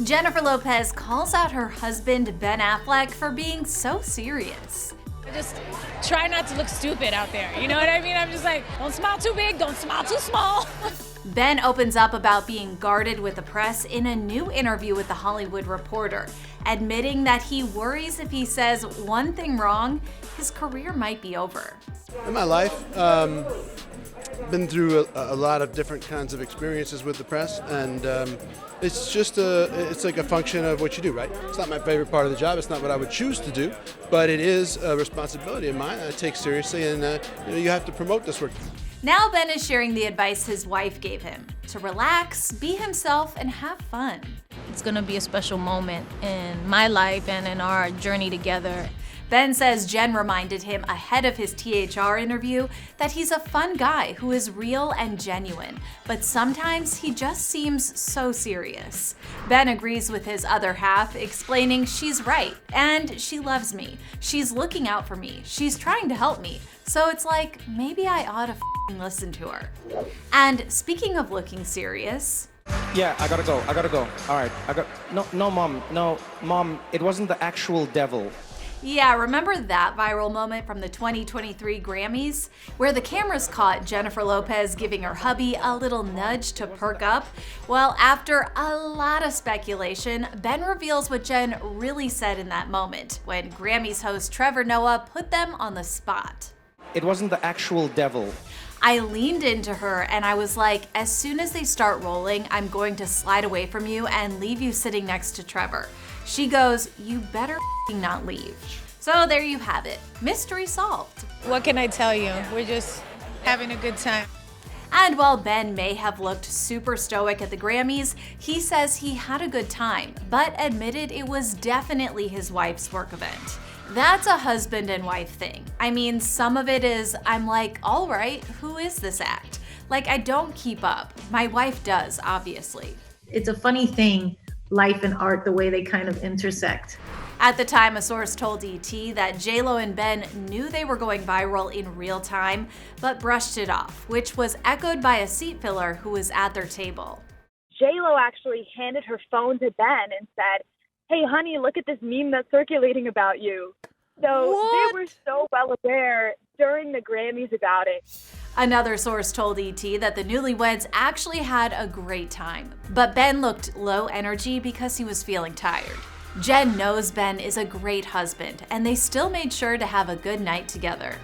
Jennifer Lopez calls out her husband, Ben Affleck, for being so serious. I just try not to look stupid out there. You know what I mean? I'm just like, don't smile too big, don't smile too small. Ben opens up about being guarded with the press in a new interview with The Hollywood Reporter, admitting that he worries if he says one thing wrong, his career might be over. In my life, been through a lot of different kinds of experiences with the press, and it's like a function of what you do, right? It's not my favorite part of the job. It's not what I would choose to do, but it is a responsibility of mine I take seriously, and you have to promote this work. Now Ben is sharing the advice his wife gave him: to relax, be himself, and have fun. It's gonna be a special moment in my life and in our journey together. Ben says Jen reminded him ahead of his THR interview that he's a fun guy who is real and genuine, but sometimes he just seems so serious. Ben agrees with his other half, explaining she's right and she loves me. She's looking out for me. She's trying to help me. So it's like, maybe I ought to listen to her. And speaking of looking serious, yeah, I gotta go. All right, Mom, it wasn't the actual devil. yeah, remember that viral moment from the 2023 Grammys where the cameras caught Jennifer Lopez giving her hubby a little nudge to perk up? Well, after a lot of speculation, Ben reveals what Jen really said in that moment when Grammys host Trevor Noah put them on the spot. It wasn't the actual devil. I leaned into her and I was like, as soon as they start rolling, I'm going to slide away from you and leave you sitting next to Trevor. She goes, you better not leave. So there you have it. Mystery solved. What can I tell you? We're just having a good time. And while Ben may have looked super stoic at the Grammys, he says he had a good time, but admitted it was definitely his wife's work event. That's a husband and wife thing. I mean, some of it is, I'm like, all right, who is this act? Like, I don't keep up. My wife does, obviously. It's a funny thing, life and art, the way they kind of intersect. At the time, a source told ET that J-Lo and Ben knew they were going viral in real time, but brushed it off, which was echoed by a seat filler who was at their table. J-Lo actually handed her phone to Ben and said, hey, honey, look at this meme that's circulating about you. So They were so well aware during the Grammys about it. Another source told ET that the newlyweds actually had a great time, but Ben looked low energy because he was feeling tired. Jen knows Ben is a great husband, and they still made sure to have a good night together.